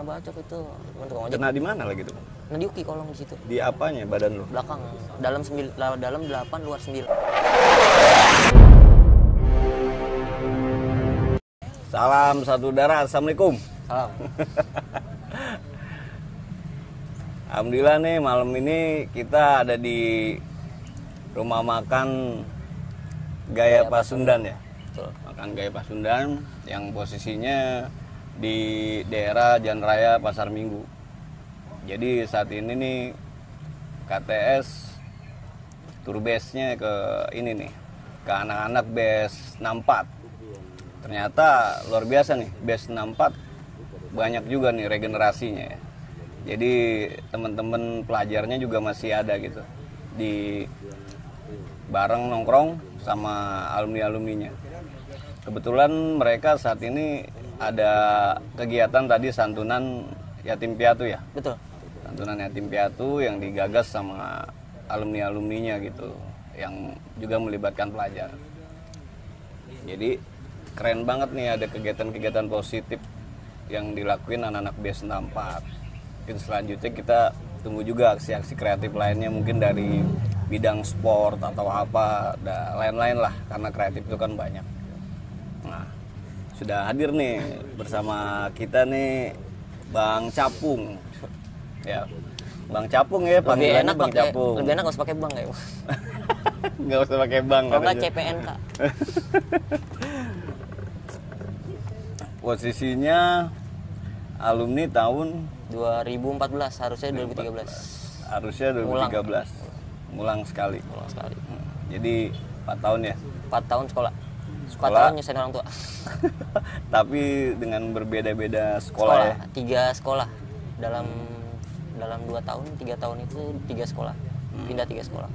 bacok itu. Tukang ojek. Kena di mana lagi tuh? Nah, diuki kolong di situ. Di apanya badan lu? Belakang. Dalam 8, luar 9. Salam satu darah, assalamualaikum. Salam. Alhamdulillah nih malam ini kita ada di rumah makan Gaya Pasundan ya. Betul. Makan Gaya Pasundan yang posisinya di daerah Jalan Raya Pasar Minggu. Jadi saat ini nih KTS tur base-nya ke ini nih, ke anak-anak base 64. Ternyata luar biasa nih, base 64 banyak juga nih regenerasinya ya. Jadi teman-teman pelajarnya juga masih ada gitu di bareng nongkrong sama alumni-alumninya. Kebetulan mereka saat ini ada kegiatan tadi santunan yatim piatu ya. Betul. Santunan yatim piatu yang digagas sama alumni-alumninya gitu, yang juga melibatkan pelajar. Jadi keren banget nih ada kegiatan-kegiatan positif yang dilakuin anak-anak B94. Mungkin selanjutnya kita tunggu juga aksi-aksi kreatif lainnya mungkin dari bidang sport atau apa, lain-lain lah, karena kreatif itu kan banyak. Nah, sudah hadir nih bersama kita nih Bang Capung. Ya, Bang Capung ya, panggilannya Bang Capung. Lebih enak nggak usah pakai bang ya. Nggak usah pakai bang. Kalau nggak CPNK. Posisinya alumni tahun 2014, harusnya 2013. Harusnya 2013. Mulang sekali. Ulang sekali. Jadi 4 tahun ya. 4 tahun sekolah. 4 Sekolah. tahun nyusahin orang tua. Tapi dengan berbeda-beda sekolah ya. 3 sekolah. Dalam 2 tahun, 3 tahun itu 3 sekolah. Pindah 3 sekolah.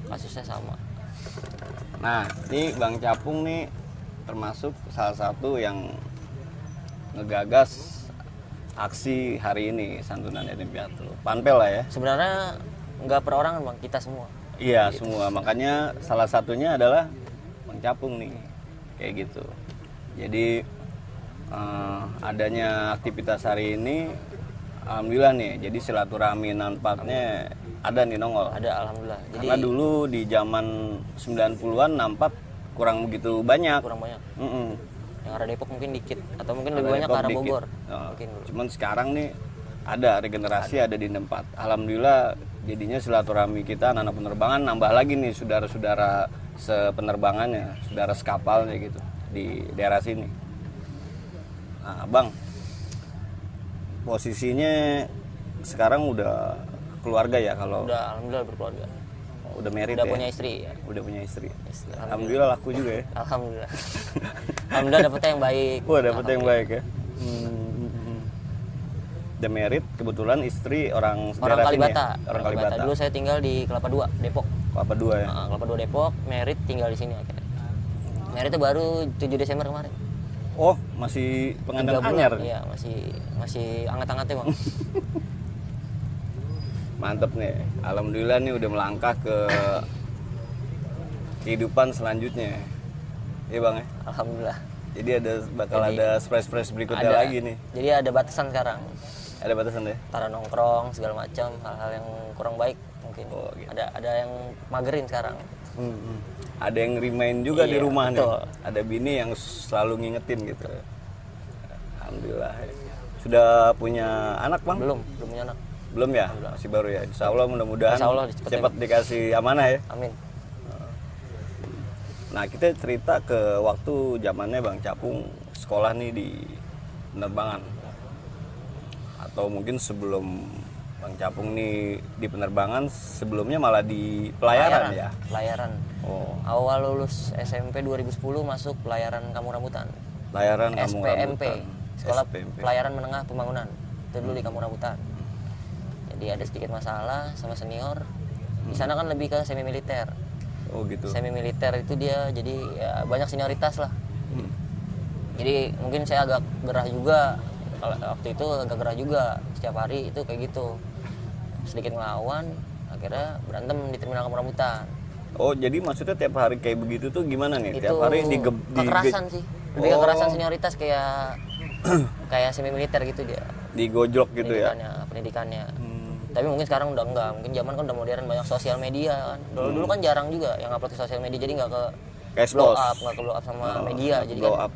Kasusnya sama. Nah, ini Bang Capung nih termasuk salah satu yang ngegagas aksi hari ini santunan yatim piatu. Panpel lah ya. Sebenarnya nggak perorangan bang, kita semua. Iya semua, makanya salah satunya adalah Bang Capung nih, kayak gitu. Jadi adanya aktivitas hari ini, alhamdulillah nih, jadi silaturahmi nampaknya ada nih nongol. Ada, alhamdulillah. Jadi Karena dulu di zaman 90-an nampak kurang begitu banyak. kurang banyak. Mm-mm. Yang arah Depok mungkin dikit, atau mungkin Ada lebih banyak ke Depok arah dikit. Bogor. Oh, Mungkin dulu. cuman sekarang nih ada regenerasi, ada di tempat. Alhamdulillah jadinya silaturahmi kita anak-anak penerbangan nambah lagi nih saudara-saudara sepenerbangannya, saudara sekapalnya gitu di daerah sini. Nah, Bang, posisinya sekarang udah keluarga ya kalau Udah, alhamdulillah berkeluarga. udah married Udah ya? punya istri ya. Udah punya istri. Istri, Alhamdulillah laku juga ya. Alhamdulillah. Alhamdulillah dapetnya yang baik. Wah, dapetnya yang baik ya. Udah married, kebetulan istri orang Orang daerah sini Kalibata. ya? Orang Kalibata. Dulu saya tinggal di Kelapa 2, Depok. Kelapa 2 ya. Kelapa 2 Depok, married tinggal di sini akhirnya. Married itu baru 7 Desember kemarin. Oh, masih 3 pengantin bulan. anyar. Iya, masih anget-angetnya bang. Mantep nih. Alhamdulillah nih udah melangkah ke kehidupan selanjutnya. Iya Bang ya. Alhamdulillah. Jadi bakal ada surprise berikutnya Ada. lagi nih. Jadi ada batasan sekarang. Ada batasan deh. Antara nongkrong segala macam, hal-hal yang kurang baik mungkin. Oh, gitu. Ada yang magerin sekarang. Ada yang remind juga di Iya, rumah betul. nih. Ada bini yang selalu ngingetin gitu. Alhamdulillah. Sudah punya anak Bang? Belum punya anak. Belum ya? Masih baru ya. Insya Allah mudah-mudahan Insya Allah cepat dikasih amanah ya. Amin. Nah, kita cerita ke waktu zamannya Bang Capung sekolah nih di penerbangan. Atau mungkin sebelum Bang Capung nih di penerbangan, sebelumnya malah di pelayaran ya? Pelayaran. Oh, Awal lulus SMP 2010 masuk pelayaran Kampung Rambutan. pelayaran Kampung SPMP. Rambutan. Sekolah SPMP. Pelayaran Menengah Pembangunan. Itu dulu di Kampung Rambutan. Jadi ada sedikit masalah sama senior. Di sana kan lebih ke semi militer. Oh gitu. Semi militer itu dia jadi ya banyak senioritas lah. Jadi mungkin saya agak gerah juga. Kalau waktu itu agak gerah juga, setiap hari itu kayak gitu. Sedikit ngelawan, akhirnya berantem di terminal Kampung Rambutan. Oh, jadi maksudnya tiap hari kayak begitu tuh gimana nih? Itu Tiap hari kekerasan sih. Lebih kekerasan senioritas kayak kayak semi militer gitu dia. digojlok gitu ya. Pendidikannya. Tapi mungkin sekarang udah enggak, mungkin zaman kan udah modern, banyak sosial media kan. Dulu kan jarang juga yang upload ke sosial media, jadi nggak ke blow up sama media, jadi blow kan up.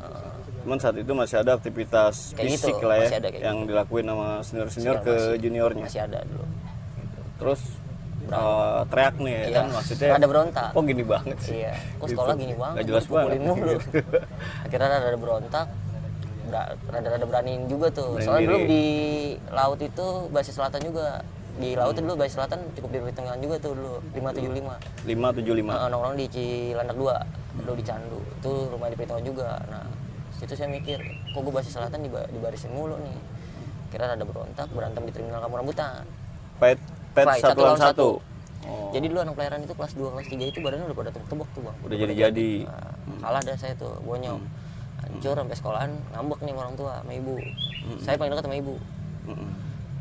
Cuman saat itu masih ada aktivitas kayak fisik gitu, lah ya, yang dilakuin sama senior ke juniornya. Masih ada dulu. Terus teriak nih ya kan, maksudnya ada berontak. Oh gini banget sih. Iya, kok sekolah gini banget, gak jelas banget. Mulu. Akhirnya ada berontak, rada beraniin juga tuh. Soalnya dulu di laut itu basis selatan juga. Di laut dulu basis selatan cukup diperhitungkan juga tuh dulu, 575. Nongkrong di Cilandak 2, dulu di Candu. Itu rumah diperhitungkan juga. Nah, situ saya mikir, kok gue basis selatan dibarisin mulu nih. Akhirnya ada berontak, berantem di terminal Kampung Rambutan. Fight 1 lawan 1. Jadi dulu anak pelayaran itu kelas 2, kelas 3 itu badannya udah pada tebak tuh bang. Udah jadi. Kalah dah saya tuh, bonyok. Hancur sampai sekolahan, ngambek nih orang tua sama ibu. Saya paling dekat sama ibu.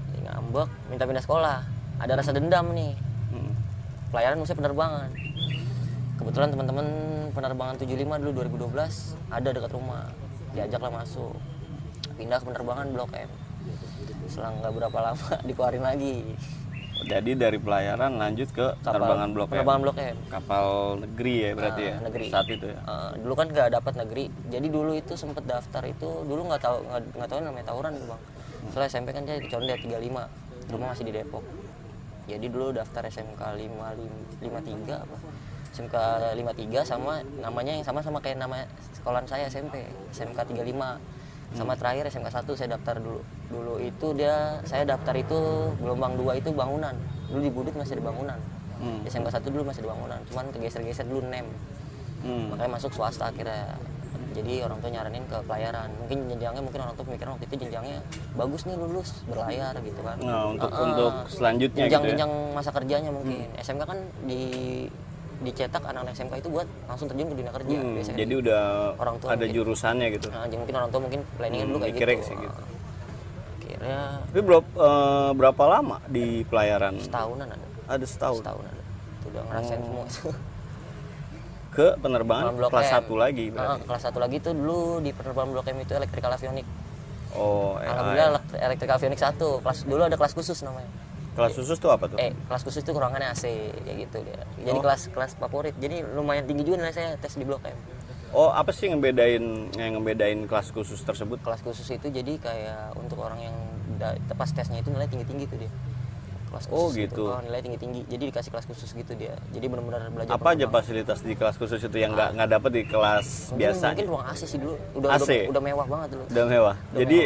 Jadi ngambek, minta pindah sekolah. Ada rasa dendam nih. Pelayaran musim penerbangan. Kebetulan teman-teman penerbangan 75 dulu 2012 ada dekat rumah. Diajaklah masuk. Pindah ke penerbangan Blok M. Selang nggak berapa lama dikeluarin lagi. Jadi dari pelayaran lanjut ke penerbangan Blok M. Kapal negeri ya berarti ya. Negeri. Saat itu ya. Dulu kan nggak dapat negeri. Jadi dulu itu sempet daftar itu dulu nggak tahu namanya tawuran tuh bang. Soalnya SMP kan saya di Condet 35. Rumah masih di Depok. Jadi dulu daftar SMK 53 apa? SMK 53 sama namanya yang sama kayak nama sekolahan saya SMP, SMK 35. Sama terakhir SMK 1 saya daftar dulu. Dulu itu saya daftar itu gelombang 2 itu bangunan. Dulu di Budut masih ada bangunan. SMK 1 dulu masih ada bangunan, cuman kegeser-geser dulu NEM. Makanya masuk swasta akhirnya. Jadi orang tua nyaranin ke pelayaran. Mungkin jenjangnya orang tua pemikiran waktu itu jenjangnya bagus nih lulus berlayar gitu kan. Nah, untuk selanjutnya jenjang masa kerjanya mungkin. SMK kan dicetak anak-anak SMK itu buat langsung terjun ke dunia kerja biasanya. Jadi udah orang tua ada jurusannya gitu. Mungkin orang tua planningnya dulu kayak gitu. Sih gitu. Akhirnya tapi berapa lama di pelayaran? Setahunan ada. Ada setahun ada. Itu udah ngerasain semua. Ke penerbangan kelas 1 lagi berarti. Kelas 1 lagi itu dulu di penerbangan Blok M itu elektrikal avionik. Alhamdulillah elektrikal avionik 1. Dulu ada kelas khusus namanya. Kelas khusus tuh apa tuh? Kelas khusus itu ruangannya AC kayak gitu dia. Jadi kelas favorit. Jadi lumayan tinggi juga nilai saya tes di Blok M. Apa sih yang ngebedain kelas khusus tersebut? Kelas khusus itu jadi kayak untuk orang yang pas tesnya itu nilai tinggi-tinggi tuh dia. Kelas khusus gitu. Nilai tinggi-tinggi. Jadi dikasih kelas khusus gitu dia. Jadi benar-benar belajar. Apa aja fasilitas di kelas khusus itu yang nggak dapat di kelas biasa? Mungkin ruang AC sih dulu. Udah mewah banget dulu. Udah mewah. Jadi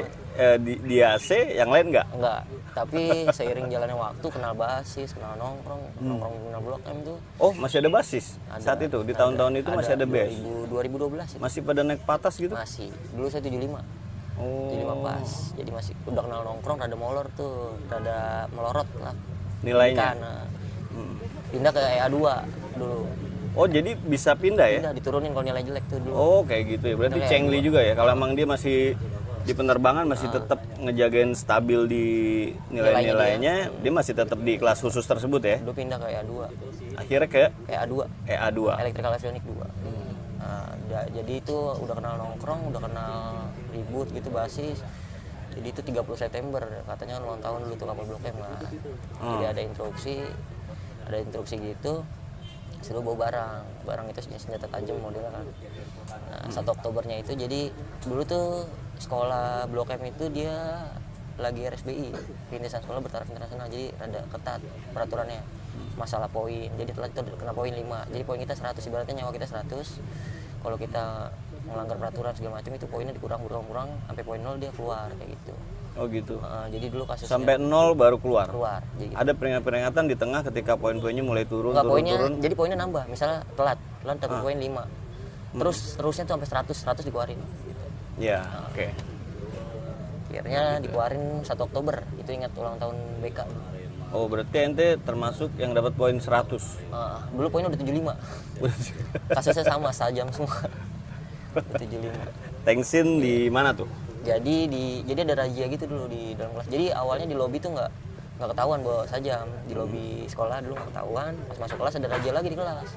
di AC yang lain nggak? Enggak. Tapi seiring jalannya waktu kenal basis, kenal nongkrong kenal Blok M tuh. Masih ada basis saat itu di tahun-tahun itu masih ada bas. 2012 itu. Masih pada naik patas gitu? Masih. Dulu saya 75. 75 pas. Jadi masih udah kenal nongkrong, rada molor tuh, rada melorot lah nilainya. Pindah ke EA2 dulu. Jadi bisa pindah ya? Pindah, diturunin kalau nilai jelek tuh dulu. Kayak gitu ya. Berarti cengli juga ya. Kalau emang dia masih di penerbangan masih tetap ngejagain stabil di nilainya, dia masih tetap di kelas khusus tersebut ya. Dulu pindah ke EA2. Akhirnya ke EA2. Electrical Avionik 2. Jadi itu udah kenal nongkrong, udah kenal ribut gitu basis. Jadi itu 30 September katanya ulang tahun dulu tuh kapal Blok M lah. Jadi ada instruksi gitu. Suruh bawa barang itu senjata tajam modelnya kan. Nah, 1 Oktobernya itu jadi dulu tuh sekolah Blok M itu dia lagi RSBI, Rintisan Sekolah Bertaraf Internasional, jadi rada ketat peraturannya masalah poin. Jadi telah itu kena poin 5. Jadi poin kita 100, ibaratnya nyawa kita 100. Kalau kita melanggar peraturan segala macam itu poinnya dikurang sampai poin 0 dia keluar kayak gitu. Gitu. Jadi dulu kasusnya sampai 0 baru keluar. Jadi gitu. Ada peringatan di tengah ketika poin-poinnya mulai turun. Jadi poinnya nambah. Misalnya telat dapat poin 5. Terusnya tuh sampai 100 dikeluarin. Ya, oke. Akhirnya dikeluarin 1 Oktober. Itu ingat ulang tahun BK. Berarti ente termasuk yang dapat poin 100. Dulu poinnya udah 75. Kasusnya sama, sajam semua. 75. Tengsin di mana tuh? Jadi ada razia gitu dulu di dalam kelas. Jadi awalnya di lobi tuh nggak ketahuan bawa sajam. Di lobi sekolah dulu nggak ketahuan. Pas masuk kelas ada razia lagi di kelas.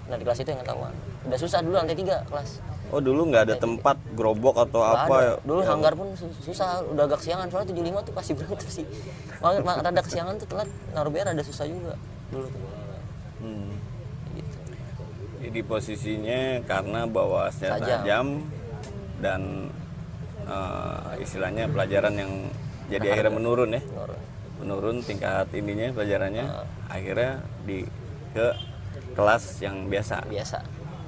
Nah di kelas itu yang ketahuan. Udah susah dulu lantai 3 kelas. Oh dulu nggak ada tempat gerobok atau Nggak apa ada. ya? Dulu hanggar pun susah, udah agak kesiangan soalnya 75 tuh pasti berangkat sih. Rada kesiangan tuh telat naruh BR ada susah juga dulu tuh. Gitu. Jadi posisinya karena bawa senjata tajam dan istilahnya pelajaran yang jadi akhirnya menurun ya. Menurun tingkat ininya pelajarannya, akhirnya ke kelas yang biasa.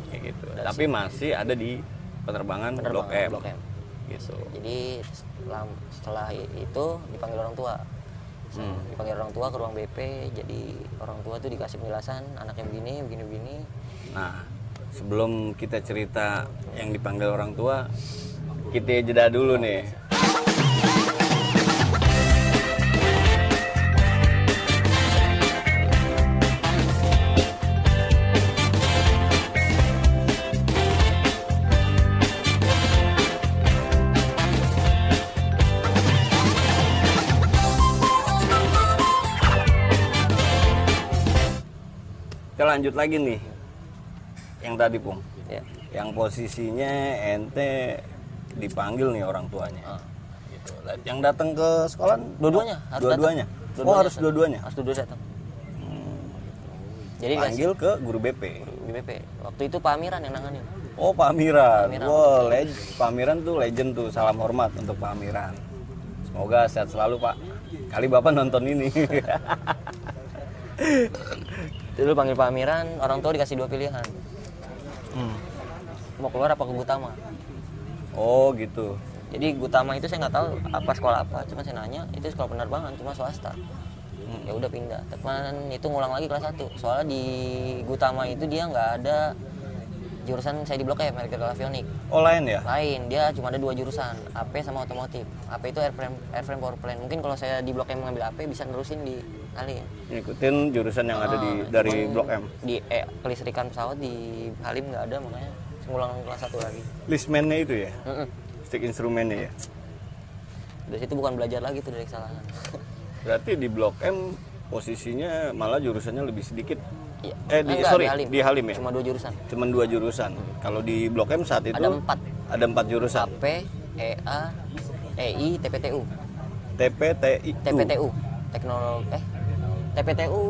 Kayak gitu. Tapi masih ada di penerbangan Blok M. Gitu. Jadi setelah itu dipanggil orang tua. Dipanggil orang tua ke ruang BP, jadi orang tua tuh dikasih penjelasan anaknya begini. Nah, sebelum kita cerita yang dipanggil orang tua, kita jeda dulu nih. Kita lanjut lagi nih yang tadi Pung ya. Yang posisinya ente dipanggil nih orang tuanya gitu. Yang datang ke sekolah dua-duanya harus dua-duanya harus datang. Jadi panggil ke guru BP. Waktu itu Pak Amiran yang nanganin. Oh Pak Amiran. Wow, Pak Amiran tuh legend tuh, salam hormat untuk Pak Amiran. Semoga sehat selalu Pak, kali Bapak nonton ini. Dulu panggil Pak Amiran, orang tua dikasih 2 pilihan. Mau keluar apa ke Gutama. Oh gitu. Jadi Gutama itu saya nggak tahu apa sekolah apa, cuma saya nanya itu sekolah penerbangan, cuma swasta. Ya udah pindah. Teman itu ngulang lagi kelas 1. Soalnya di Gutama itu dia nggak ada jurusan saya di Blok M, Electrical Avionics. Oh lain ya? Lain, dia cuma ada 2 jurusan, AP sama otomotif. AP itu airframe power plant. Mungkin kalau saya di Blok M mengambil AP bisa nerusin di Halim. Ngikutin jurusan yang ada dari Blok M. Di kelistrikan pesawat di Halim nggak ada, makanya ngulang kelas 1 lagi. Listman-nya itu ya? Stick instrumennya ya? Dari situ bukan belajar lagi tuh dari kesalahan. Berarti di Blok M posisinya malah jurusannya lebih sedikit. Iya. Di Halim ya? Cuma 2 jurusan. Cuma 2 jurusan. Kalau di Blok M saat itu ada 4 jurusan. AP, EA, EI, TPTU. TPTU. TPTU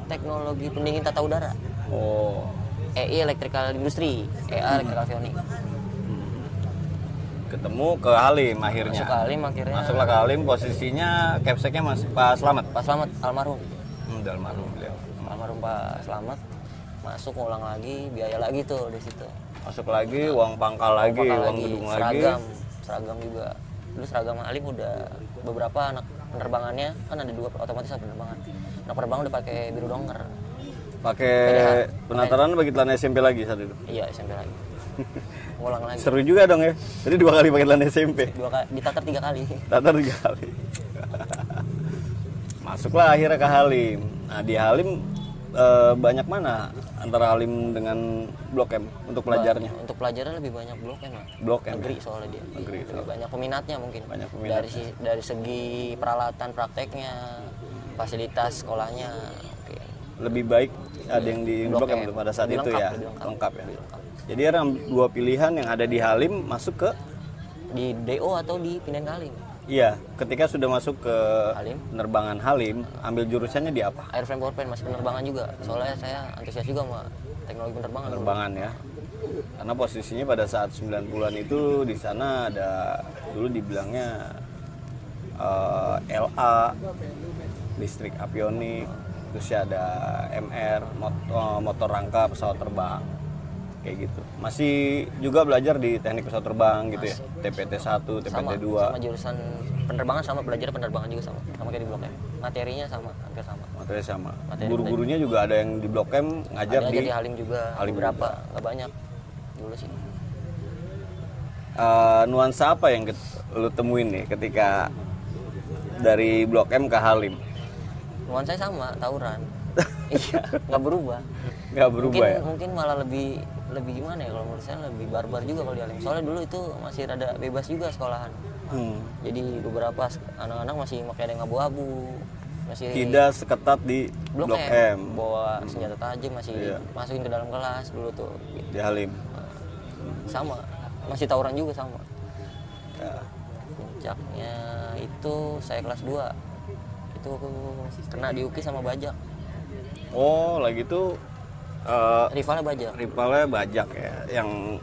Teknologi Pendingin Tata Udara. Oh. EI Electrical Industry, EA Electrical Avionics. Ketemu ke Halim akhirnya. Masuk ke Halim akhirnya. Masuklah ke Halim, posisinya capseknya masih Pak Slamet. Pak Slamet almarhum. Almarhum beliau. Almarhum Pak Slamet. Masuk ngulang lagi, biaya lagi tuh di situ. Masuk lagi, uang pangkal lagi, uang gedung lagi. Seragam juga. Dulu seragam Halim udah beberapa anak penerbangannya kan ada 2 otomatis sama penerbangan. Anak penerbangan udah pakai biru donger. Pakai penataran bagi celana SMP lagi saat itu. Iya, SMP lagi. Ngulang lagi. Seru juga dong ya. Jadi 2 kali pakai celana SMP. 2 kali, ditatar 3 kali. Tatar 3 kali. Masuklah akhirnya ke Halim. Nah, di Halim banyak mana antara Halim dengan Blok M untuk pelajarnya? Untuk pelajarnya lebih banyak Blok M lah. Blok M. Negeri soalnya dia. Negeri. Lebih banyak peminatnya mungkin. Banyak peminat. Dari segi peralatan prakteknya, fasilitas sekolahnya. Oke. Lebih baik ada yang di Blok M pada saat itu ya. Lengkap ya. Jadi ada 2 pilihan yang ada di Halim masuk ke di DO atau di pindahan ke Halim. Iya, ketika sudah masuk ke Halim. Penerbangan Halim, ambil jurusannya di apa? Airframe power plant, masih penerbangan juga. Soalnya saya antusias juga sama teknologi penerbangan. Penerbangan ya. Karena posisinya pada saat 90-an itu di sana ada dulu dibilangnya LA, listrik avionik, terus ya ada MR, motor rangka pesawat terbang. Kayak gitu. Masih juga belajar di teknik pesawat terbang gitu ya. TPT 1, TPT 2. Sama jurusan penerbangan sama, belajar penerbangan juga sama kayak di Blok M. Materinya sama, hampir sama. Materi sama. Guru-gurunya juga ada yang di Blok M ngajar di Halim juga. Halim berapa? Enggak banyak. Dulu sih. Nuansa apa yang lu temuin nih ketika dari Blok M ke Halim? Nuansa sama, tawuran. Iya, nggak berubah. Nggak berubah ya? Mungkin malah lebih gimana ya, kalau menurut saya lebih barbar juga kalau di Halim. Soalnya dulu itu masih rada bebas juga sekolahan. Jadi beberapa anak-anak masih pakai ada yang abu-abu. tidak seketat di Blok M. Bawa senjata tajam masih masukin ke dalam kelas dulu tuh gitu. Di Halim. Sama, masih tawuran juga sama. Ya. Puncaknya itu saya kelas 2. Itu aku kena diuki sama Bajak. Oh, lagi tuh Rivalnya Bajak ya. Yang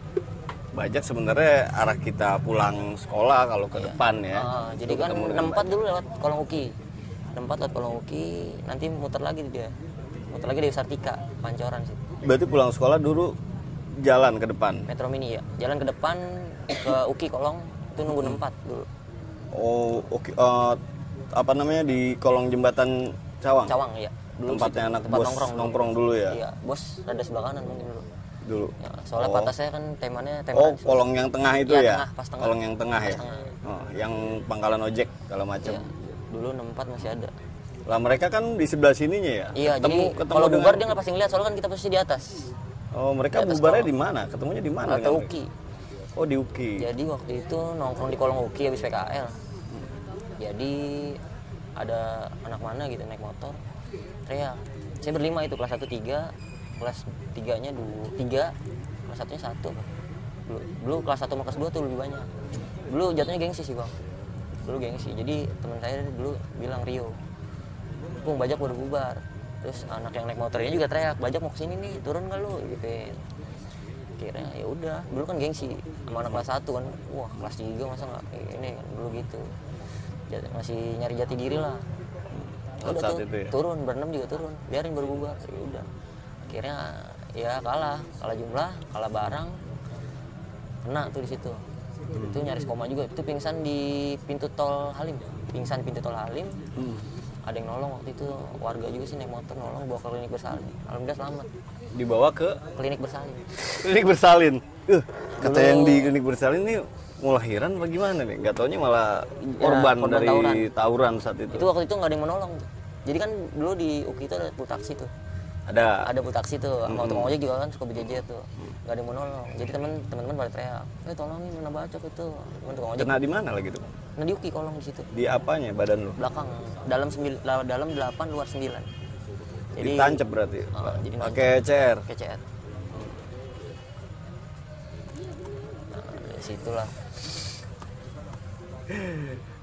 Bajak sebenarnya arah kita pulang sekolah kalau ke depan ya. Jadi kan 64 dulu lewat Kolong Uki. 64 lewat Kolong Uki, nanti muter lagi dia. Muter lagi dari Sartika, Pancoran sih. Berarti pulang sekolah dulu jalan ke depan. Metro Mini ya. Jalan ke depan ke Uki Kolong itu nunggu 64 dulu. Oh, oke. Apa namanya di kolong jembatan Cawang? Cawang ya. Dulu tempatnya anak tempat bos nongkrong dulu ya. Iya, bos rada sebelah kanan mungkin dulu. Ya, soalnya patasnya kan temanya kolong yang tengah itu ya? Tengah, pas tengah. Kolong yang tengah pas ya? Tengah. Oh, yang pangkalan ojek segala macam. Iya. Dulu 64 masih ada. Lah mereka kan di sebelah sininya ya? Iya, jadi kalau bubar dia nggak pasti ngeliat, soalnya kan kita posisi di atas. Oh, mereka bubarnya di mana? Ketemunya di mana? Di Uki. Oh, di Uki. Jadi waktu itu nongkrong di kolong Uki habis PKL. Jadi ada anak mana gitu naik motor, teriak. Saya berlima itu, kelas 1 3, kelas 3-nya 3, kelas 1-nya 1. Dulu kelas 1 sama kelas 2 tuh lebih banyak. Dulu jatuhnya gengsi sih bang. Dulu gengsi. Jadi teman saya dulu bilang Rio, Bung Bajak udah bubar. Terus anak yang naik motornya juga teriak, Bajak mau kesini nih, turun nggak lu? Gituin. Kira ya udah, dulu kan gengsi sama anak kelas 1 kan. Wah kelas 3 masa nggak kayak ini kan dulu gitu. Masih nyari jati diri lah. Udah saat tuh, itu ya? turun, berenam juga turun, biarin baru bubar. Ya udah. Akhirnya ya kalah jumlah, kalah barang. Kena tuh di situ. Itu nyaris koma juga. Itu pingsan di pintu tol Halim. Pingsan di pintu tol Halim. Ada yang nolong waktu itu, warga juga sih naik motor nolong bawa ke klinik bersalin. Alhamdulillah selamat. Dibawa ke Klinik bersalin. klinik bersalin. Kata yang di klinik bersalin nih mau lahiran apa gimana nih? Gak taunya malah korban dari tawuran saat itu. Itu waktu itu nggak ada yang menolong. Jadi kan dulu di UKI itu ada bu taksi tuh. Ada bu taksi tuh. Sama tukang ojek juga kan suka berjejer tuh. Nggak ada yang menolong. Jadi teman-teman pada teriak, tolongin mana Bajak itu. Tukang ojek. Kena di mana lagi tuh? Nah di UKI kolong di situ. Di apanya badan lu? Belakang. Dalam 8 luar 9. Jadi ditancap berarti. Jadi pakai CR. Pakai CR. Nah, dari situlah.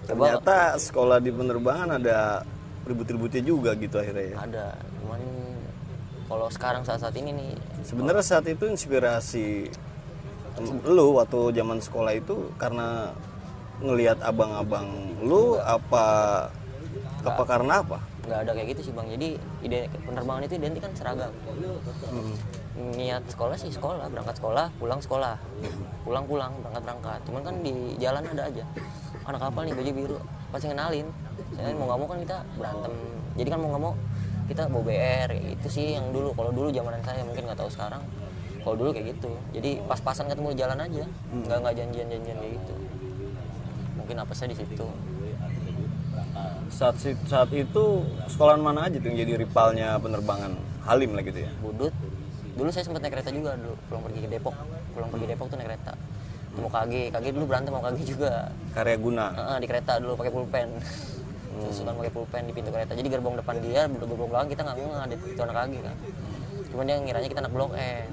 Ternyata sekolah di penerbangan ada ribut-ributnya juga gitu akhirnya ya. Ada, cuman kalau sekarang saat ini nih. Sebenarnya saat itu inspirasi lu waktu zaman sekolah itu karena ngelihat abang-abang lu apa karena apa? Nggak ada kayak gitu sih bang. Jadi ide penerbangan itu identik kan seragam. Niat sekolah sih sekolah, berangkat sekolah, pulang sekolah, pulang berangkat. Cuman kan di jalan ada aja anak kapal nih baju biru pasti ngenalin. Saya mau nggak mau kan kita berantem. Jadi kan mau nggak mau kita bawa BR itu sih yang dulu. Kalau dulu zamanan saya mungkin nggak tahu sekarang. Kalau dulu kayak gitu. Jadi pas-pasan ketemu di jalan aja, nggak janjian kayak gitu. Mungkin apa saya di situ. Saat itu sekolahan mana aja tuh yang jadi rivalnya penerbangan Halim lah gitu ya? Budut. Dulu saya sempat naik kereta juga dulu. Pulang pergi ke Depok tuh naik kereta. Mau KG dulu berantem sama KG juga. Karya Guna. Di kereta dulu pakai pulpen. Suka pakai pulpen di pintu kereta. Jadi gerbong depan dia, gerbong belakang kita nggak ngeh ada itu anak KG kan. Cuman dia ngiranya kita anak Blok M.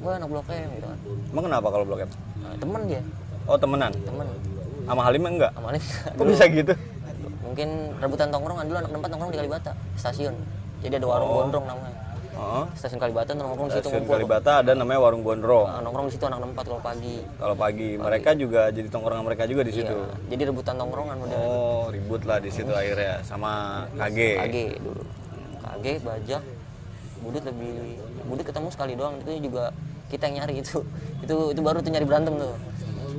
Gua anak Blok M gitu kan. Emang kenapa kalau Blok M? Temen dia. Oh temenan? Temen. Sama Halim enggak? Sama Halim. Kok bisa gitu? Mungkin rebutan tongkrongan dulu anak 4 nongkrong di Kalibata stasiun. Jadi ada warung gondrong namanya. Stasiun Kalibata nongkrong di situ. Stasiun Kalibata ada namanya warung gondrong. Nongkrong di situ anak 4 kalau pagi. Kalau pagi mereka juga jadi tongkrongan mereka juga di situ. Iya. Jadi rebutan tongkrongan udah. Oh, ribut lah di situ akhirnya sama KG. KG dulu. KG Bajak. Budut ketemu sekali doang, itu juga kita yang nyari itu. Itu baru tuh nyari berantem tuh.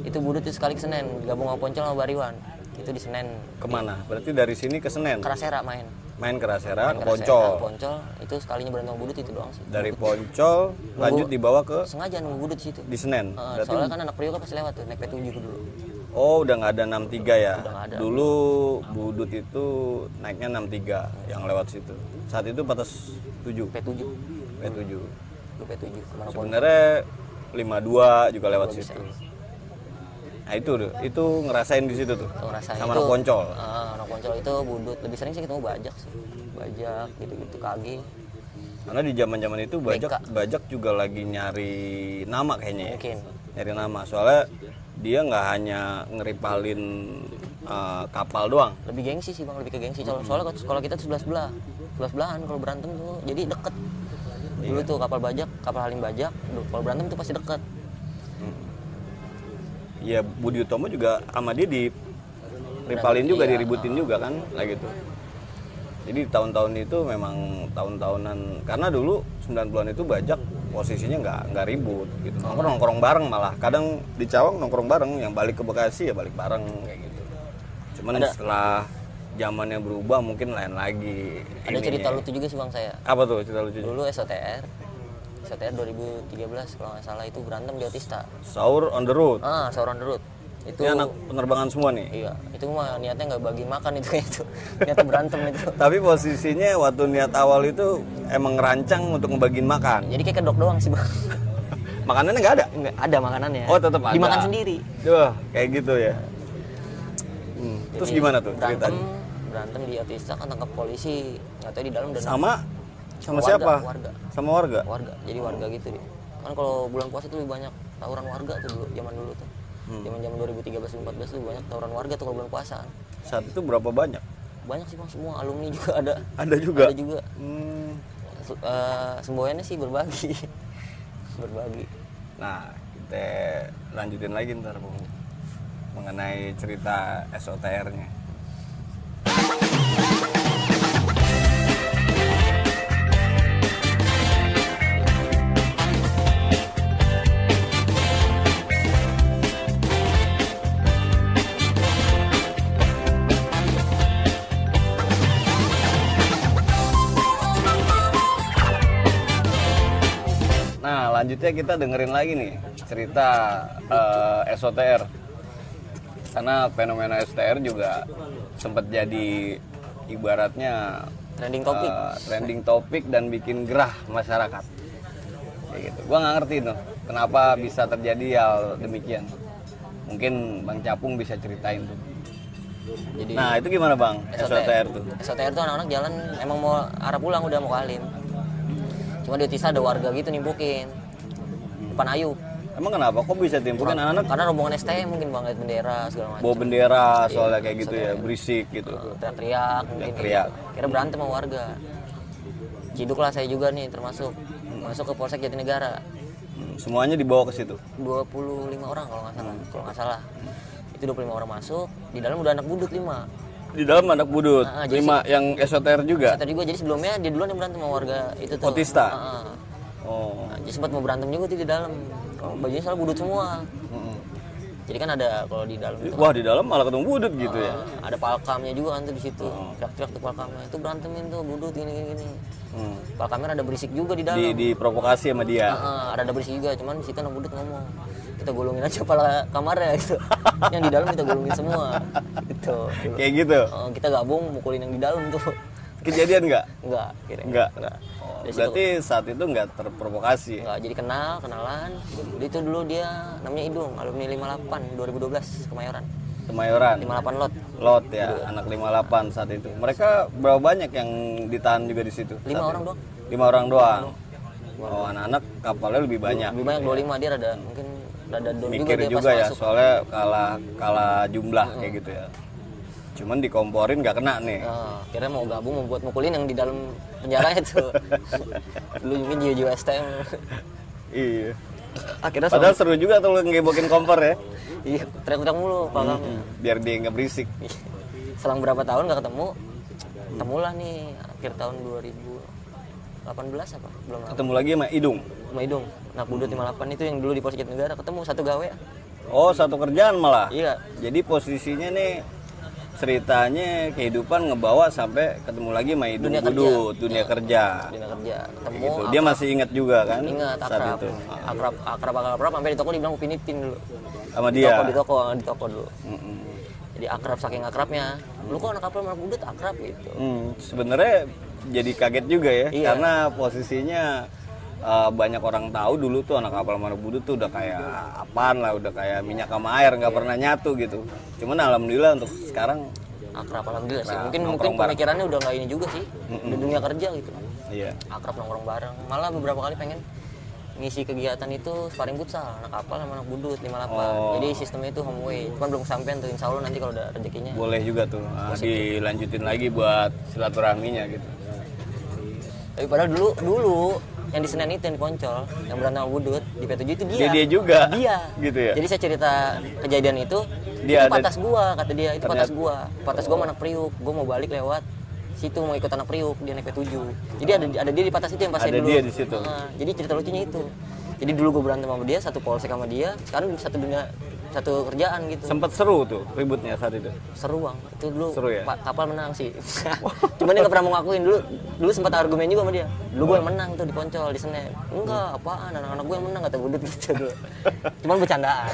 Itu Budut itu sekali ke Senen, gabung sama Poncol sama Bariwan. Itu di Senen. Kemana? Berarti dari sini ke Senen? Kerasera main. Main Kerasera, ke Poncol. Poncol itu sekalinya berantem sama Budut itu doang sih. Dari Poncol lanjut dibawa ke? Sengaja nunggu Budut situ. Di Senen. Berarti... Soalnya kan anak Priok kan pasti lewat tuh, naik P7 dulu. Oh, udah nggak ada 63 ya? Udah nggak ada. Dulu Budut itu naiknya 63 yang lewat situ. Saat itu batas 7. P7. P7. Lu P7. Sebenarnya 52 juga lewat situ. Nah itu ngerasain di situ tuh. Ngerasain sama itu, anak Poncol. Anak Poncol Ancol itu budut, lebih sering sih ketemu bajak sih, bajak gitu-gitu kage. Karena di zaman-zaman itu bajak juga lagi nyari nama kayaknya ya. Mungkin. Nyari nama, soalnya dia nggak hanya ngeripalin kapal doang. Lebih gengsi sih bang, lebih ke gengsi. Soalnya kalau kita tuh sebelah-sebelahan kalau berantem tuh jadi deket. Dulu tuh kapal bajak, kapal Halim bajak, kalau berantem tuh pasti deket. Ya Budi Utomo juga sama dia ripalin juga, diributin juga kan, kayak gitu. Jadi tahun-tahun itu memang tahun-tahunan, karena dulu 90-an itu bajak posisinya nggak ribut gitu. Nongkrong bareng, malah kadang di Cawang nongkrong bareng, yang balik ke Bekasi ya balik bareng kayak gitu. Cuman setelah zamannya berubah mungkin lain lagi. Ada cerita lucu juga sih bang saya. Apa tuh cerita lucu? Dulu SOTR 2013 kalau nggak salah itu berantem di Otista. Sahur on the road. Sahur on the road. Itu ini anak penerbangan semua nih. Iya, itu mah niatnya nggak bagi makan itu. Niatnya berantem itu. Tapi posisinya waktu niat awal itu emang ngerancang untuk ngebagiin makan. Jadi kayak kedok doang sih bang. Makanannya nggak ada? Nggak ada makanannya. Oh tetap ada. Dimakan sendiri. Duh, kayak gitu ya. Terus gimana tuh ceritanya? Berantem di Otista kan tangkap polisi, nggak tahu di dalam dan sama warga, siapa? Warga. Sama warga. Jadi warga gitu deh. Kan kalau bulan puasa tuh lebih banyak tawuran warga tuh dulu, zaman dulu tuh. Zaman 2013-2014 tuh banyak tawuran warga tuh kalau bulan puasa. Saat itu berapa banyak? Banyak sih bang, semua alumni juga ada. Ada juga. Ada juga. Semboyannya sih berbagi. Berbagi. Nah, kita lanjutin lagi ntar Bung, mengenai cerita SOTR-nya. Nah, lanjutnya kita dengerin lagi nih cerita SOTR. Karena fenomena SOTR juga sempat jadi ibaratnya trending topik dan bikin gerah masyarakat. Kayak gitu. Gua nggak ngerti tuh kenapa bisa terjadi hal demikian. Mungkin Bang Capung bisa ceritain tuh. Jadi, nah, itu gimana Bang? SOTR tuh. SOTR tuh anak-anak jalan emang mau arah pulang, udah mau ke Halim. Cuma di Otista ada warga gitu nimbukin depan Ayub. Emang kenapa? Kok bisa timpukin anak-anak? Karena rombongan STM mungkin bang, lihat bendera segala macam. Bawa bendera soalnya kayak gitu ya, berisik gitu. Teriak-teriak mungkin. Teriak. Kira berantem sama warga. Ciduk lah saya juga nih termasuk. Masuk ke Polsek Jatinegara. Semuanya dibawa ke situ. 25 orang kalau nggak salah. Itu 25 orang masuk, di dalam udah anak budut 5. Di dalam anak budut. 5 yang SOTR juga. SOTR juga. Jadi sebelumnya dia duluan yang berantem sama warga itu tuh. Otista. Oh. Nah, jadi sempat mau berantem juga tuh di dalam. Bajunya salah budut semua. Jadi kan ada kalau di dalam itu. Wah, di dalam malah ketemu budut gitu ya. Ada palkamnya juga kan tuh di situ. Teriak-teriak tuh palkamnya. Itu berantemin tuh budut gini. Palkamnya ada berisik juga di dalam. Di provokasi sama dia. Ada berisik juga, cuman di situ anak budut ngomong. Kita golongin aja kepala kamarnya gitu. Yang di dalam kita golongin semua. Gitu. Kayak gitu. Kita gabung mukulin yang di dalam tuh. Kejadian nggak? Enggak. Berarti saat itu nggak terprovokasi? Nggak, jadi kenalan. Itu dulu dia namanya Idung, alumni 58 2012 Kemayoran. 58 Lot ya, anak 58 saat itu. Mereka berapa banyak yang ditahan juga di situ? 5 orang doang. 5 orang doang. Oh, anak-anak kapalnya lebih banyak. Lebih banyak 25 dia rada mungkin rada down mikir juga ya, masuk. Soalnya kalah jumlah kayak gitu ya. Cuman dikomporin nggak kena nih. Kira mau gabung mau buat mukulin yang di dalam penjara itu. Dulu mungkin jiwa-jiwa STM. Iya. Akhirnya padahal seru juga tuh ngebokin kompor ya. Iya, teriak-teriak mulu palkamnya. Biar dia nggak berisik. Selang berapa tahun nggak ketemulah nih akhir tahun 2018 apa? Belum lama. Ketemu lagi sama Idung. Sama Idung. Anak budut 58 itu yang dulu di Polsek Jatinegara ketemu satu gawe. Oh, satu kerjaan malah. Iya. Jadi posisinya nih ceritanya kehidupan ngebawa sampai ketemu lagi sama Idung budut, dunia kerja. Ketemu gitu. Dia masih ingat juga kan? Ingat, saat itu. Akrab sampai di toko dibilang Upin Ipin dulu. Sama dia. Di toko dulu. Jadi akrab, saking akrabnya. Lu kok anak kapal anak budut akrab gitu. Sebenarnya jadi kaget juga ya, karena posisinya banyak orang tahu dulu tuh anak kapal mana budut tuh udah kayak apaan lah, udah kayak minyak sama air, nggak pernah nyatu gitu. Cuman alhamdulillah untuk sekarang akrab alhamdulillah sih. Nah, Mungkin nongkrong pemikirannya udah nggak ini juga sih. Udah dunia kerja gitu. Iya. Akrab nongkrong bareng. Malah beberapa kali pengen ngisi kegiatan itu sparring futsal anak kapal sama anak budut 58. Jadi sistemnya itu home away. Cuman belum kesampean tuh, insya Allah nanti kalau ada rezekinya. Boleh juga tuh. Dilanjutin lagi buat silaturahminya gitu. Tapi padahal dulu yang di Senen itu yang di Poncol, yang berantem sama budut di P7 itu Dia juga. Dia. Gitu ya. Jadi saya cerita kejadian itu Dia itu ada- patas gua, kata dia, itu Ternyata- patas gua sama anak Priuk. Gua mau balik lewat situ, mau ikut anak Priuk, dia naik P7. Jadi ada dia di patas itu yang pas saya Ada dulu. dia di situ. Jadi cerita lucunya itu. Jadi dulu gua berantem sama dia, satu polsek sama dia, sekarang satu kerjaan gitu. Sempet seru tuh ributnya saat itu. Seru bang, itu dulu Seru ya? kapal menang sih. Cuman dia nggak pernah mau ngakuin. Dulu sempat argumen juga sama dia. Dulu gue yang menang tuh di Poncol di Senen. Enggak, apaan, anak-anak gue yang menang kata budut gitu dulu. Cuman bercandaan.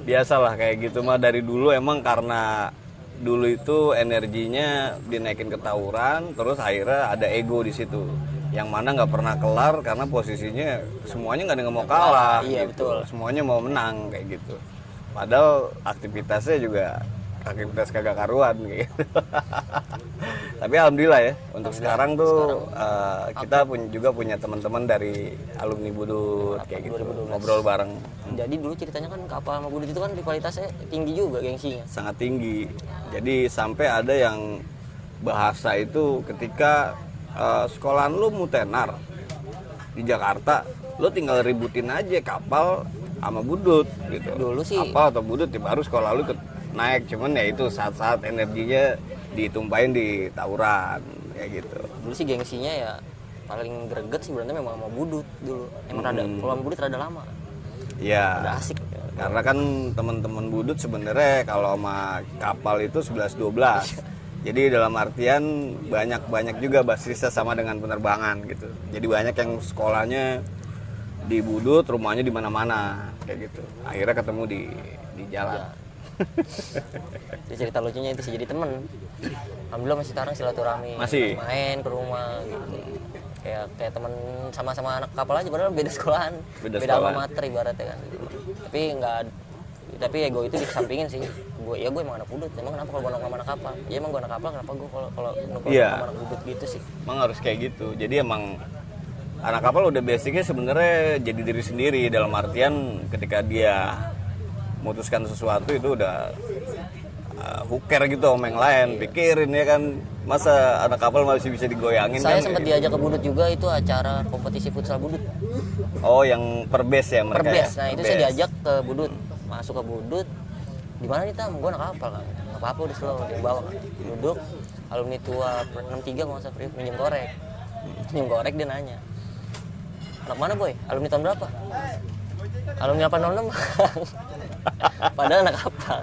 Biasalah kayak gitu mah dari dulu emang karena dulu itu energinya dinaikin ke tawuran, terus akhirnya ada ego di situ. Yang mana nggak pernah kelar karena posisinya semuanya nggak ada yang mau kalah. Iya, gitu. betul. Semuanya mau menang kayak gitu. Padahal aktivitasnya juga aktivitas kagak karuan gitu. Tapi alhamdulillah ya untuk sekarang tuh kita juga punya teman-teman dari alumni budut kayak gitu 2012. ngobrol bareng. Jadi dulu ceritanya kan kapal sama budut itu kan rivalitasnya tinggi juga gengsinya. Sangat tinggi. Jadi sampai ada yang bahasa itu ketika sekolahan lu mau tenar di Jakarta, lu tinggal ributin aja kapal sama budut gitu. Dulu sih Kapal atau budut ya baru sekolah lu naik, cuman ya itu saat-saat energinya ditumpahin di tawuran kayak gitu. dulu sih gengsinya ya paling greget sih berantem memang sama budut dulu. Emang rada kalau sama budut rada lama. Ya. Rada asik. Karena kan teman-teman budut sebenarnya kalau sama kapal itu 11-12. Jadi dalam artian banyak juga basisnya sama dengan penerbangan gitu. Jadi banyak yang sekolahnya di budut, rumahnya di mana-mana kayak gitu. Akhirnya ketemu di jalan. Jadi cerita lucunya itu sih jadi temen. Alhamdulillah masih sekarang silaturahmi. Masih? Main ke rumah gitu. Kayak temen sama-sama anak kapal aja padahal beda sekolahan. Beda Beda alma sekolahan. mater ibaratnya kan. Tapi ego itu dikesampingin sih. Gue emang anak budut. Emang kenapa kalau gue anak anak kapal? Ya emang gue anak kapal kenapa gue kalau Iya. sama anak budut gitu sih. Emang harus kayak gitu. Jadi emang anak kapal udah basicnya sebenarnya jadi diri sendiri dalam artian ketika dia memutuskan sesuatu itu udah who care gitu sama yang lain. Pikirin ya kan, masa anak kapal masih bisa digoyangin. Saya kan? sempat diajak ke budut juga, itu acara kompetisi futsal budut. Oh, yang per base ya mereka Perbes. ya? Nah, itu Per saya base. diajak ke budut. Masuk ke budut. Di mana nih Tam? Gue anak kapal kan. Enggak apa-apa udah slow di bawah. Duduk alumni tua 63 kalau usah free minjem korek. Minjem korek dia nanya. Anak mana boy? Alumni tahun berapa? Alumni 806. Padahal anak kapal.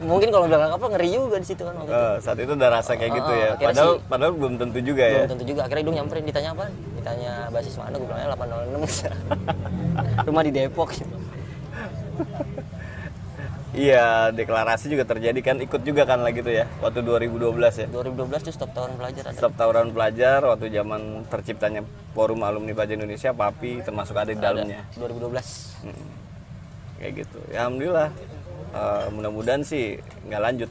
Mungkin kalau bilang anak kapal ngeri juga di situ kan waktu itu. Saat itu udah rasa kayak gitu ya. akhirnya Padahal belum tentu juga ya. Belum tentu juga. Akhirnya Idung nyamperin, ditanya apa? Ditanya basis mana? Gue bilangnya 806. Rumah di Depok. Iya, deklarasi juga terjadi kan, ikut juga kan lagi tuh ya. Waktu 2012 ya. 2012 tuh stop tahun pelajar ada. Setiap tawuran pelajar waktu zaman terciptanya Forum Alumni Pelajar Indonesia, Papi termasuk ada di dalamnya. 2012. Kayak gitu. Ya alhamdulillah. Mudah-mudahan sih nggak lanjut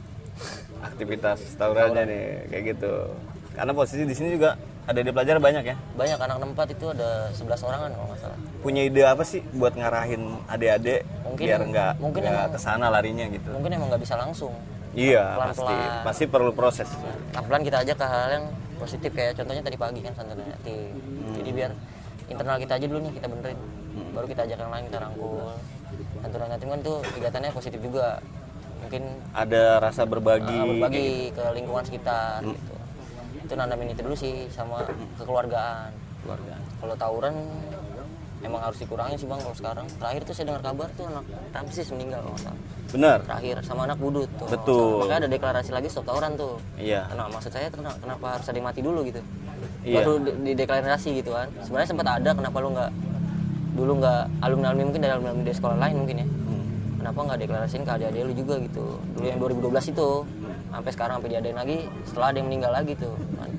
aktivitas tawurannya nih kayak gitu. Karena posisi di sini juga ada di pelajar banyak ya. Banyak anak 64 itu ada 11 orangan kalau nggak salah. Punya ide apa sih buat ngarahin adik-adik biar nggak kesana larinya gitu? Mungkin emang nggak bisa langsung. Iya, Pelan-pelan. pasti perlu proses. Pelan-pelan kita ajak ke hal yang positif kayak contohnya tadi pagi kan santai hati. Jadi biar internal kita aja dulu nih kita benerin. Baru kita ajak yang lain kita rangkul. Santunan yatim kan tuh kegiatannya positif juga. Mungkin Ada rasa berbagi. berbagi ke lingkungan sekitar gitu. Itu nandamin itu dulu sih sama kekeluargaan. Kalau tawuran emang harus dikurangin sih bang kalau sekarang. Terakhir tuh saya dengar kabar tuh anak Ramsis meninggal kalau nggak salah. Bener. Terakhir sama anak budut tuh. Betul. Makanya ada deklarasi lagi stop tawuran tuh. Iya. Nah, maksud saya kenapa harus ada yang mati dulu gitu? Iya. Baru dideklarasi gitu kan. Sebenarnya sempat ada kenapa lu nggak dulu nggak alumni mungkin dari alumni dari sekolah lain mungkin ya. Kenapa nggak deklarasiin ke adik-adik lu juga gitu? Dulu yang 2012 itu sampai sekarang sampai diadain lagi setelah ada yang meninggal lagi tuh. Kan.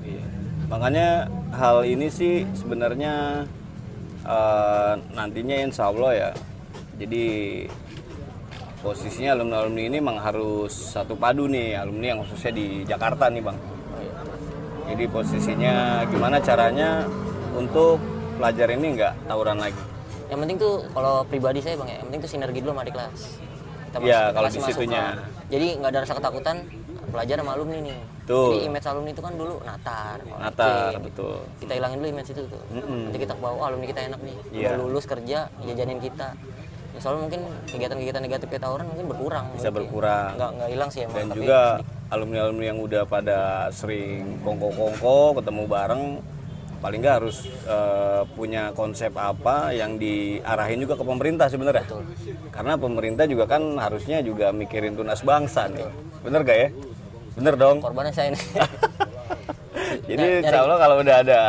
Makanya hal ini sih sebenarnya nantinya insya Allah ya. Jadi posisinya alumni-alumni ini memang harus satu padu nih, alumni yang khususnya di Jakarta nih Bang. Jadi posisinya gimana caranya untuk pelajar ini nggak tawuran lagi? Yang penting tuh kalau pribadi saya Bang ya, yang penting tuh sinergi dulu sama adik kelas. Kita Iya, masuk kalau kelas di masuk situnya. jadi nggak ada rasa ketakutan pelajar sama alumni nih. Betul. Jadi image alumni itu kan dulu natar. Natar, oke. betul. Kita hilangin dulu image itu tuh. Nanti kita bawa oh, alumni kita enak nih. Iya. Udah lulus kerja, jajanin kita. Ya, soalnya mungkin kegiatan-kegiatan negatif kayak tawuran mungkin berkurang. Bisa mungkin. berkurang. Nggak hilang sih emang. Dan tapi juga alumni-alumni yang udah pada sering kongko-kongko ketemu bareng, paling nggak harus punya konsep apa yang diarahin juga ke pemerintah sebenarnya. Karena pemerintah juga kan harusnya juga mikirin tunas bangsa nih. Bener gak ya? Bener dong. korbannya saya ini. Jadi insya Allah kalau udah ada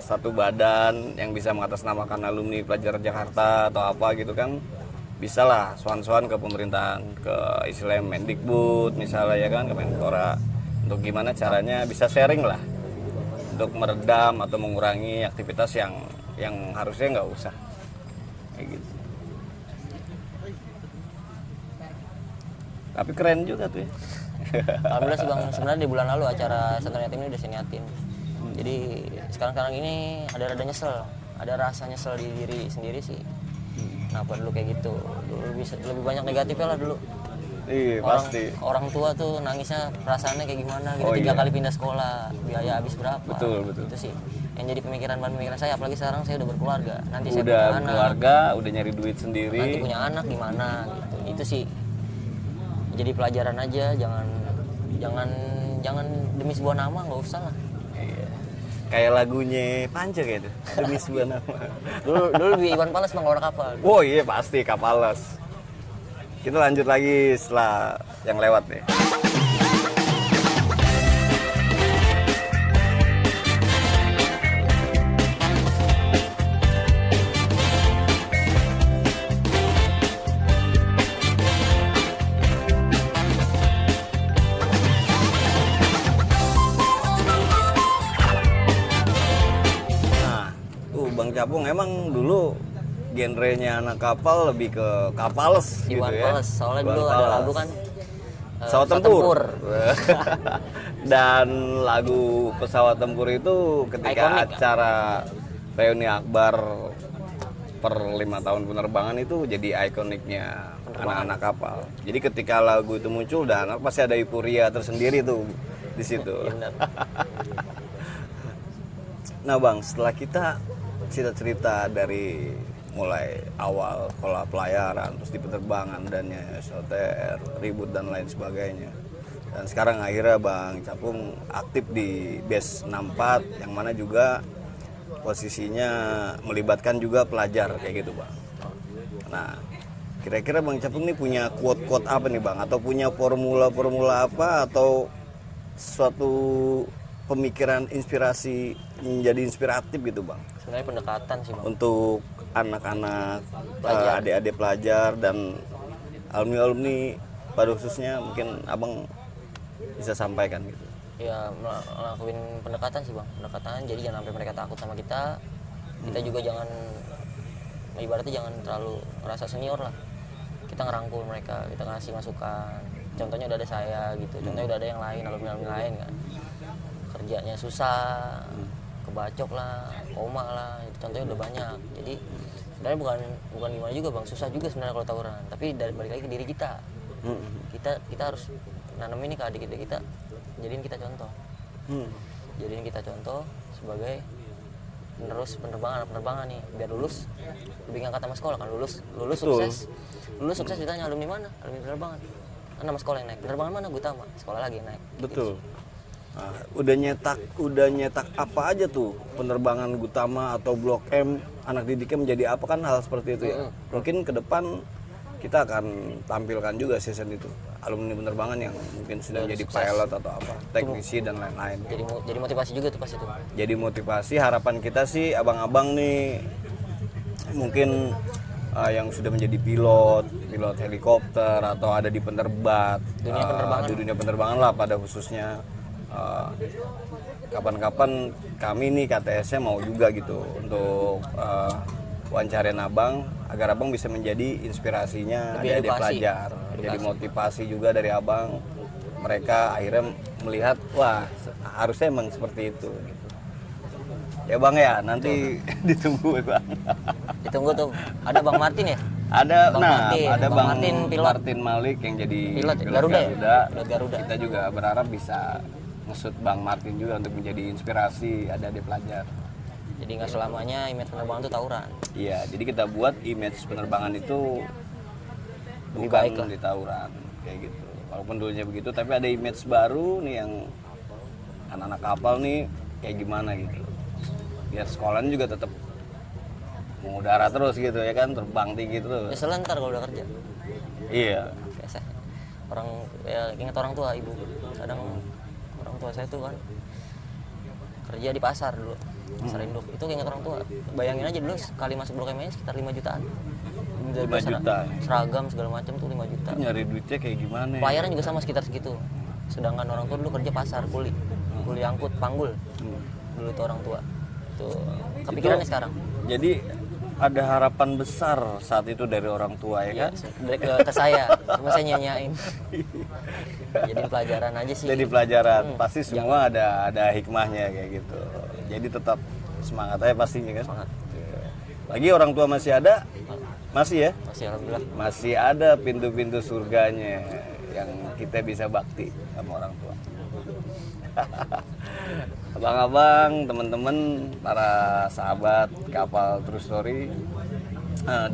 satu badan yang bisa mengatasnamakan alumni pelajar Jakarta atau apa gitu kan, bisalah soan-soan ke pemerintahan, ke istilahnya Mendikbud misalnya ya kan, ke Menpora, untuk gimana caranya bisa sharing lah untuk meredam atau mengurangi aktivitas yang harusnya nggak usah kayak gitu. Tapi keren juga tuh ya. Alhamdulillah sih Bang, sebenarnya di bulan lalu acara Santri Yatim ini udah saya niatin. Jadi sekarang ini ada rada nyesel, ada rasa nyesel di diri sendiri sih. Kenapa dulu kayak gitu? Dulu lebih banyak negatifnya lah dulu. Iya pasti. Orang tua tuh nangisnya perasaannya kayak gimana gitu, Oh, 3 iya. kali pindah sekolah, biaya habis berapa. Betul. Itu sih yang jadi pemikiran saya, apalagi sekarang saya udah berkeluarga. Nanti saya Udah punya anak, keluarga, udah nyari duit nanti sendiri. punya anak gimana gitu. Itu sih jadi pelajaran aja, jangan demi sebuah nama nggak usah lah. Iya. Kayak lagunya Panca kayak itu. Demi sebuah nama. Dulu di Iwan Fals Bang orang kapal. Oh iya pasti Kapales. Kita lanjut lagi setelah yang lewat deh. Nah, Bang Capung emang dulu genrenya anak kapal lebih ke kapales gitu Iwan ya. Fals, soalnya Iwan dulu ada Fals. lagu kan Pesawat tempur. Dan lagu pesawat tempur itu ketika Ikonik, acara reuni akbar per 5 tahun penerbangan itu jadi ikoniknya anak-anak kapal. Jadi ketika lagu itu muncul dan pasti ada euforia tersendiri tuh di situ. Iya benar. Nah Bang, setelah kita cerita-cerita dari mulai awal pola pelayaran, terus di penerbangan dan SOTR, ribut dan lain sebagainya. Dan sekarang akhirnya Bang Capung aktif di BES 64 yang mana juga posisinya melibatkan juga pelajar kayak gitu Bang. Nah, kira-kira Bang Capung ini punya quote-quote apa nih Bang? Atau punya formula-formula apa atau suatu pemikiran inspirasi menjadi inspiratif gitu Bang? Sebenarnya pendekatan sih Bang. Untuk anak-anak, Pelajar. adik-adik pelajar dan alumni-alumni pada khususnya mungkin Abang bisa sampaikan gitu. Ya ngelakuin pendekatan sih Bang, pendekatan. Jadi jangan sampai mereka takut sama kita. Kita juga jangan, ibaratnya jangan terlalu ngerasa senior lah. Kita ngerangkul mereka, kita ngasih masukan. Contohnya udah ada saya gitu, contohnya udah ada yang lain, alumni lain kan. Kerjanya susah, kebacok lah, koma lah, itu contohnya udah banyak. Jadi sebenarnya bukan gimana juga Bang, susah juga sebenarnya kalau tawuran. Tapi balik lagi ke diri kita. Kita harus nanam ini ke adik-adik kita, jadiin kita contoh. Jadiin kita contoh sebagai penerus penerbangan nih, biar lulus lebih ngangkat nama sekolah kan. Lulus sukses ditanya alumni mana, alumni penerbangan kan, nama sekolah yang naik. Penerbangan mana? Gutama. Sekolah lagi yang naik. Betul. Nah, udah nyetak apa aja tuh penerbangan Gutama atau Blok M, anak didiknya menjadi apa kan, hal seperti itu ya. Mungkin ke depan kita akan tampilkan juga season itu alumni penerbangan yang mungkin sudah jadi pilot atau apa, teknisi dan lain-lain. Jadi motivasi juga tuh pas itu. Jadi motivasi, harapan kita sih abang-abang nih mungkin yang sudah menjadi pilot helikopter atau ada di penerbat, di dunia penerbangan lah pada khususnya. Kapan-kapan kami nih KTS-nya mau juga gitu untuk wawancarin abang agar abang bisa menjadi inspirasinya Lebih adik-adik edukasi. pelajar. Jadi motivasi juga dari abang. Mereka akhirnya melihat, wah harusnya emang seperti itu. Gitu. Ya bang ya, nanti ditunggu bang. Ditunggu tuh. Ada Bang Martin ya? Ada, Bang Martin. ada Bang bang Martin, pilot. Martin Malik yang jadi Pilot Garuda ya? Pilot Garuda. Kita juga berharap bisa ngesut Bang Martin juga untuk menjadi inspirasi adik-adik pelajar. Jadi nggak selamanya image penerbangan itu tawuran. Iya, jadi kita buat image penerbangan itu Lebih bukan baik lah. di tawuran kayak gitu. Walaupun dulunya begitu, tapi ada image baru nih yang anak-anak kapal nih kayak gimana gitu. Biar sekolahnya juga tetap mengudara terus gitu ya kan, terbang tinggi terus. Nyesel ntar kalau udah kerja. Iya. Biasa. Orang ya ingat orang tua ibu. Kadang orang tua saya tuh kan kerja di pasar dulu. Pasar induk. Itu ingat orang tua. Bayangin aja dulu sekali masuk Blok M sekitar 5 jutaan. 5 juta. Seragam segala macam tuh 5 juta. Itu nyari duitnya kayak gimana ya? Pelayaran juga sama sekitar segitu. Sedangkan orang tua dulu kerja pasar, kuli angkut, panggul. Dulu itu orang tua. Tuh kepikiran nih sekarang. Jadi ada harapan besar saat itu dari orang tua ya Ya, kan? dari ke saya, cuma saya nyanyain. Jadi pelajaran aja sih. Jadi pelajaran, pasti semua ada hikmahnya kayak gitu. Jadi tetap semangat aja pastinya kan. Semangat. Lagi orang tua masih ada, masih ya, Masih alhamdulillah. masih ada pintu-pintu surganya yang kita bisa bakti sama orang tua. Abang-abang, teman-teman, para sahabat kapal True Story,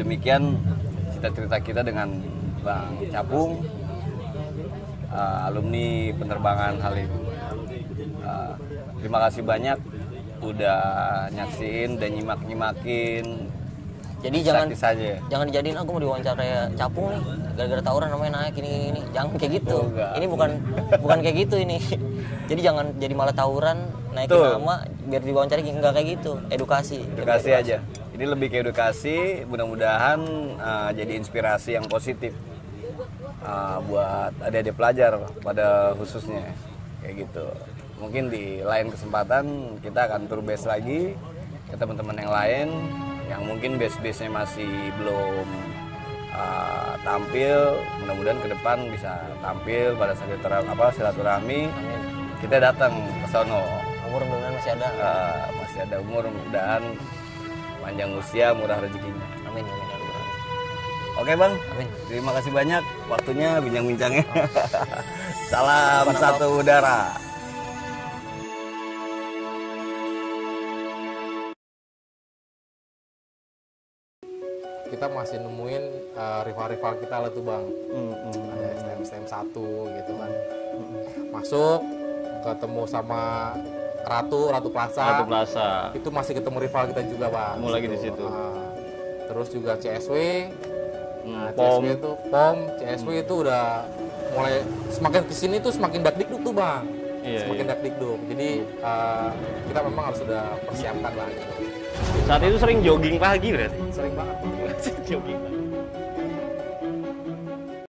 demikian cerita-cerita kita dengan Bang Capung, alumni penerbangan Halim. Terima kasih banyak udah nyaksiin dan nyimak-nyimakin. Jadi jangan dijadiin aku mau diwawancara kayak Capung nih gara-gara tawuran namanya naik ini. Jangan kayak gitu. Oh, enggak. Ini bukan kayak gitu ini. Jadi jangan jadi malah tawuran naikin Tuh. nama biar diwawancara enggak kayak gitu. Edukasi Aja. Ini lebih ke edukasi, mudah-mudahan jadi inspirasi yang positif buat adik-adik pelajar pada khususnya kayak gitu. Mungkin di lain kesempatan kita akan tur base lagi ke teman-teman yang lain yang mungkin base-base-nya masih belum tampil. Mudah-mudahan ke depan bisa tampil pada silaturahmi. Kita datang ke sono. Umur mudah-mudahan masih ada. Masih ada umur, mudah-mudahan panjang usia, murah rezekinya. Amin. Oke bang, Amin. terima kasih banyak waktunya bincang-bincangnya. Salam satu udara. Kita masih nemuin rival-rival kita lah tuh bang. Ada STM 1 gitu kan. Masuk ketemu sama Ratu Plaza. Satu Plaza. Itu masih ketemu rival kita juga bang. Ketemu lagi di situ. Terus juga CSW. POM. CSW itu POM, CSW itu udah mulai semakin kesini tuh semakin dakdikduk tuh bang. Semakin dakdikduk. Jadi kita memang harus sudah persiapkan lah gitu. Saat itu sering jogging pagi berarti? Sering banget. Jogging pagi.